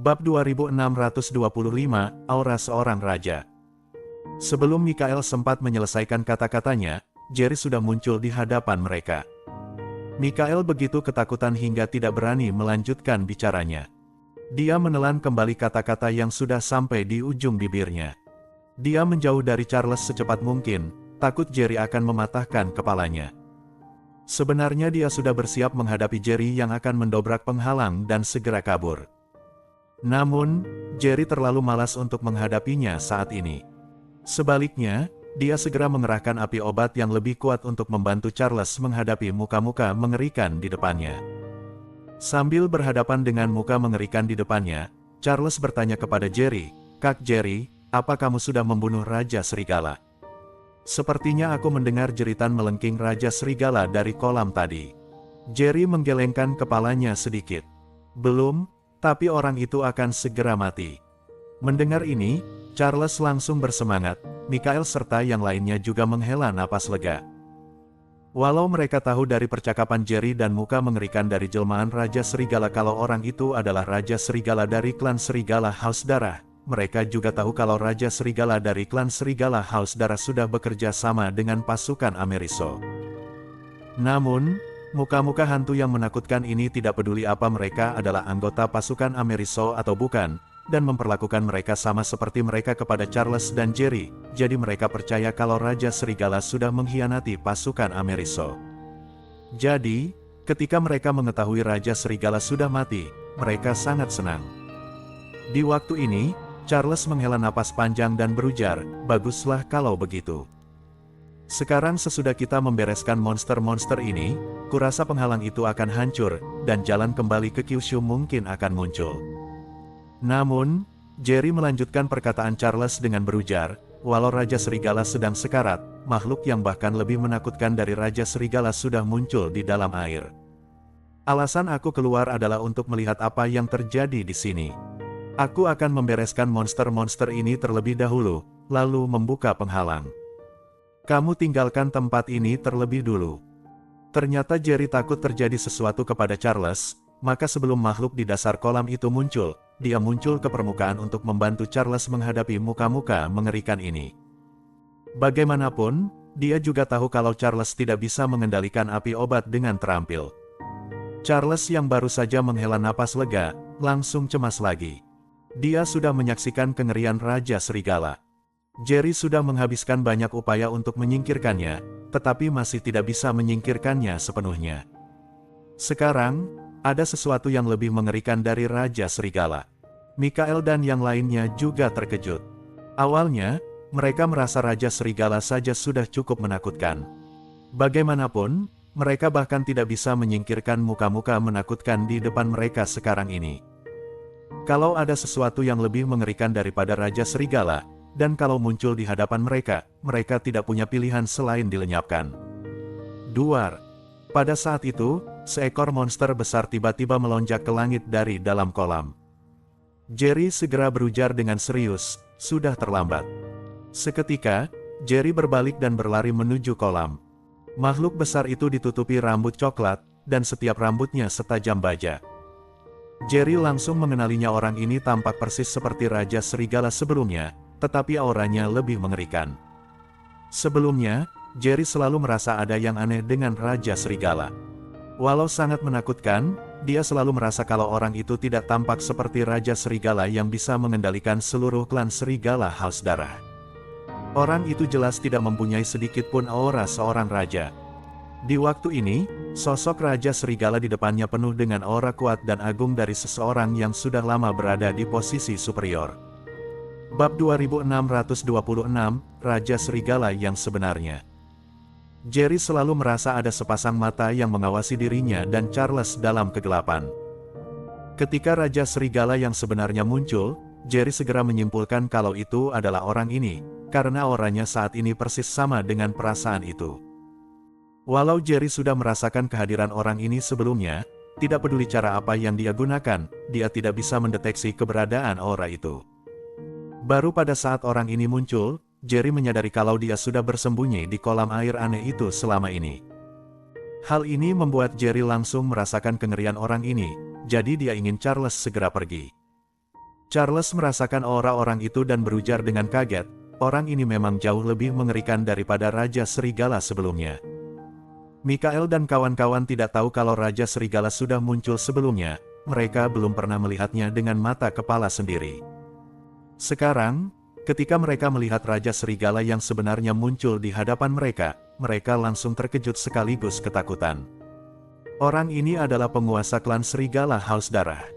Bab 2625, Aura Seorang Raja. Sebelum Mikael sempat menyelesaikan kata-katanya, Jerry sudah muncul di hadapan mereka. Mikael begitu ketakutan hingga tidak berani melanjutkan bicaranya. Dia menelan kembali kata-kata yang sudah sampai di ujung bibirnya. Dia menjauh dari Charles secepat mungkin, takut Jerry akan mematahkan kepalanya. Sebenarnya dia sudah bersiap menghadapi Jerry yang akan mendobrak penghalang dan segera kabur. Namun, Jerry terlalu malas untuk menghadapinya saat ini. Sebaliknya, dia segera mengerahkan api obat yang lebih kuat untuk membantu Charles menghadapi muka-muka mengerikan di depannya. Sambil berhadapan dengan muka mengerikan di depannya, Charles bertanya kepada Jerry, "Kak Jerry, apa kamu sudah membunuh Raja Serigala?" "Sepertinya aku mendengar jeritan melengking Raja Serigala dari kolam tadi." Jerry menggelengkan kepalanya sedikit. "Belum, tapi orang itu akan segera mati." Mendengar ini, Charles langsung bersemangat. Mikael serta yang lainnya juga menghela napas lega. Walau mereka tahu dari percakapan Jerry dan muka mengerikan dari jelmaan Raja Serigala kalau orang itu adalah Raja Serigala dari klan Serigala Haus Darah, mereka juga tahu kalau Raja Serigala dari klan Serigala Haus Darah sudah bekerja sama dengan pasukan Ameriso. Namun, muka-muka hantu yang menakutkan ini tidak peduli apa mereka adalah anggota pasukan Ameriso atau bukan, dan memperlakukan mereka sama seperti mereka kepada Charles dan Jerry, jadi mereka percaya kalau Raja Serigala sudah mengkhianati pasukan Ameriso. Jadi, ketika mereka mengetahui Raja Serigala sudah mati, mereka sangat senang. Di waktu ini, Charles menghela napas panjang dan berujar, "Baguslah kalau begitu. Sekarang sesudah kita membereskan monster-monster ini, kurasa penghalang itu akan hancur, dan jalan kembali ke Kyushu mungkin akan muncul." Namun, Jerry melanjutkan perkataan Charles dengan berujar, "Walau Raja Serigala sedang sekarat, makhluk yang bahkan lebih menakutkan dari Raja Serigala sudah muncul di dalam air. Alasan aku keluar adalah untuk melihat apa yang terjadi di sini. Aku akan membereskan monster-monster ini terlebih dahulu, lalu membuka penghalang. Kamu tinggalkan tempat ini terlebih dulu." Ternyata Jerry takut terjadi sesuatu kepada Charles, maka sebelum makhluk di dasar kolam itu muncul, dia muncul ke permukaan untuk membantu Charles menghadapi muka-muka mengerikan ini. Bagaimanapun, dia juga tahu kalau Charles tidak bisa mengendalikan api obat dengan terampil. Charles yang baru saja menghela napas lega, langsung cemas lagi. Dia sudah menyaksikan kengerian Raja Serigala. Jerry sudah menghabiskan banyak upaya untuk menyingkirkannya, tetapi masih tidak bisa menyingkirkannya sepenuhnya. Sekarang, ada sesuatu yang lebih mengerikan dari Raja Serigala. Mikael dan yang lainnya juga terkejut. Awalnya, mereka merasa Raja Serigala saja sudah cukup menakutkan. Bagaimanapun, mereka bahkan tidak bisa menyingkirkan muka-muka menakutkan di depan mereka sekarang ini. Kalau ada sesuatu yang lebih mengerikan daripada Raja Serigala, dan kalau muncul di hadapan mereka, mereka tidak punya pilihan selain dilenyapkan. Duar. Pada saat itu, seekor monster besar tiba-tiba melonjak ke langit dari dalam kolam. Jerry segera berujar dengan serius, "Sudah terlambat." Seketika, Jerry berbalik dan berlari menuju kolam. Makhluk besar itu ditutupi rambut coklat, dan setiap rambutnya setajam baja. Jerry langsung mengenalinya. Orang ini tampak persis seperti Raja Serigala sebelumnya, tetapi auranya lebih mengerikan. Sebelumnya, Jerry selalu merasa ada yang aneh dengan Raja Serigala. Walau sangat menakutkan, dia selalu merasa kalau orang itu tidak tampak seperti Raja Serigala yang bisa mengendalikan seluruh klan Serigala Haus Darah. Orang itu jelas tidak mempunyai sedikit pun aura seorang raja. Di waktu ini, sosok Raja Serigala di depannya penuh dengan aura kuat dan agung dari seseorang yang sudah lama berada di posisi superior. Bab 2626, Raja Serigala yang sebenarnya. Jerry selalu merasa ada sepasang mata yang mengawasi dirinya dan Charles dalam kegelapan. Ketika Raja Serigala yang sebenarnya muncul, Jerry segera menyimpulkan kalau itu adalah orang ini, karena auranya saat ini persis sama dengan perasaan itu. Walau Jerry sudah merasakan kehadiran orang ini sebelumnya, tidak peduli cara apa yang dia gunakan, dia tidak bisa mendeteksi keberadaan aura itu. Baru pada saat orang ini muncul, Jerry menyadari kalau dia sudah bersembunyi di kolam air aneh itu selama ini. Hal ini membuat Jerry langsung merasakan kengerian orang ini, jadi dia ingin Charles segera pergi. Charles merasakan aura orang itu dan berujar dengan kaget, orang ini memang jauh lebih mengerikan daripada Raja Serigala sebelumnya. Mikael dan kawan-kawan tidak tahu kalau Raja Serigala sudah muncul sebelumnya, mereka belum pernah melihatnya dengan mata kepala sendiri. Sekarang, ketika mereka melihat Raja Serigala yang sebenarnya muncul di hadapan mereka, mereka langsung terkejut sekaligus ketakutan. Orang ini adalah penguasa klan Serigala Haus Darah.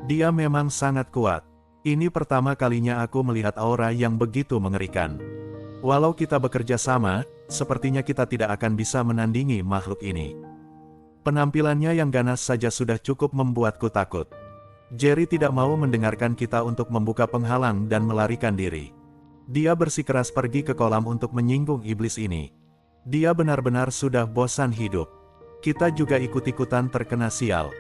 Dia memang sangat kuat. Ini pertama kalinya aku melihat aura yang begitu mengerikan. Walau kita bekerja sama, sepertinya kita tidak akan bisa menandingi makhluk ini. Penampilannya yang ganas saja sudah cukup membuatku takut. Jerry tidak mau mendengarkan kita untuk membuka penghalang dan melarikan diri. Dia bersikeras pergi ke kolam untuk menyinggung iblis ini. Dia benar-benar sudah bosan hidup. Kita juga ikut-ikutan terkena sial.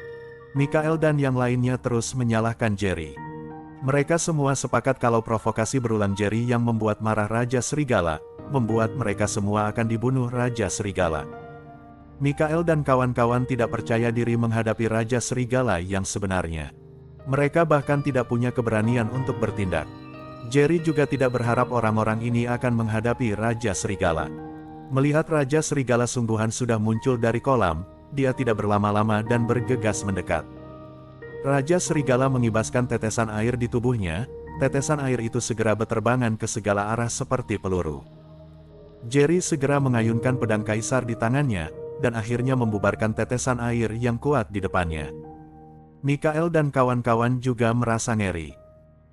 Mikael dan yang lainnya terus menyalahkan Jerry. Mereka semua sepakat kalau provokasi berulang Jerry yang membuat marah Raja Serigala, membuat mereka semua akan dibunuh Raja Serigala. Mikael dan kawan-kawan tidak percaya diri menghadapi Raja Serigala yang sebenarnya. Mereka bahkan tidak punya keberanian untuk bertindak. Jerry juga tidak berharap orang-orang ini akan menghadapi Raja Serigala. Melihat Raja Serigala sungguhan sudah muncul dari kolam, dia tidak berlama-lama dan bergegas mendekat. Raja Serigala mengibaskan tetesan air di tubuhnya, tetesan air itu segera berterbangan ke segala arah seperti peluru. Jerry segera mengayunkan pedang kaisar di tangannya, dan akhirnya membubarkan tetesan air yang kuat di depannya. Mikael dan kawan-kawan juga merasa ngeri.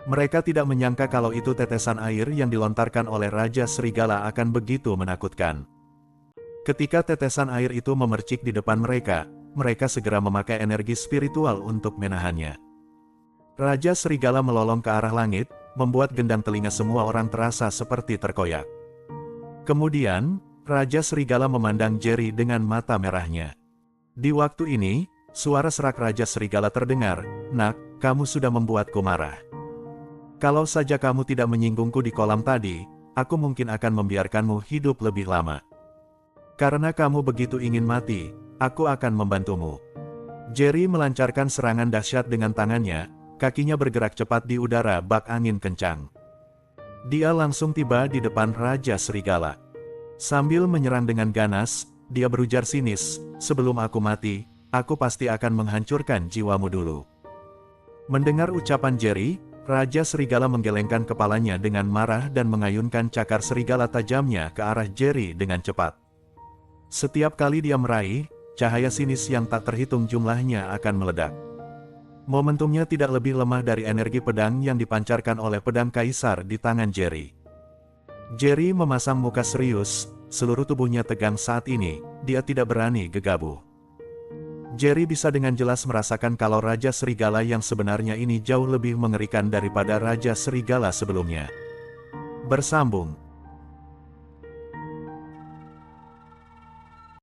Mereka tidak menyangka kalau itu tetesan air yang dilontarkan oleh Raja Serigala akan begitu menakutkan. Ketika tetesan air itu memercik di depan mereka, mereka segera memakai energi spiritual untuk menahannya. Raja Serigala melolong ke arah langit, membuat gendang telinga semua orang terasa seperti terkoyak. Kemudian, Raja Serigala memandang Jerry dengan mata merahnya. Di waktu ini, suara serak Raja Serigala terdengar, "Nak, kamu sudah membuatku marah. Kalau saja kamu tidak menyinggungku di kolam tadi, aku mungkin akan membiarkanmu hidup lebih lama. Karena kamu begitu ingin mati, aku akan membantumu." Jerry melancarkan serangan dahsyat dengan tangannya, kakinya bergerak cepat di udara bak angin kencang. Dia langsung tiba di depan Raja Serigala. Sambil menyerang dengan ganas, dia berujar sinis, "Sebelum aku mati, aku pasti akan menghancurkan jiwamu dulu." Mendengar ucapan Jerry, Raja Serigala menggelengkan kepalanya dengan marah dan mengayunkan cakar serigala tajamnya ke arah Jerry dengan cepat. Setiap kali dia meraih, cahaya sinis yang tak terhitung jumlahnya akan meledak. Momentumnya tidak lebih lemah dari energi pedang yang dipancarkan oleh pedang kaisar di tangan Jerry. Jerry memasang muka serius, seluruh tubuhnya tegang saat ini, dia tidak berani gegabah. Jerry bisa dengan jelas merasakan kalau Raja Serigala yang sebenarnya ini jauh lebih mengerikan daripada Raja Serigala sebelumnya. Bersambung.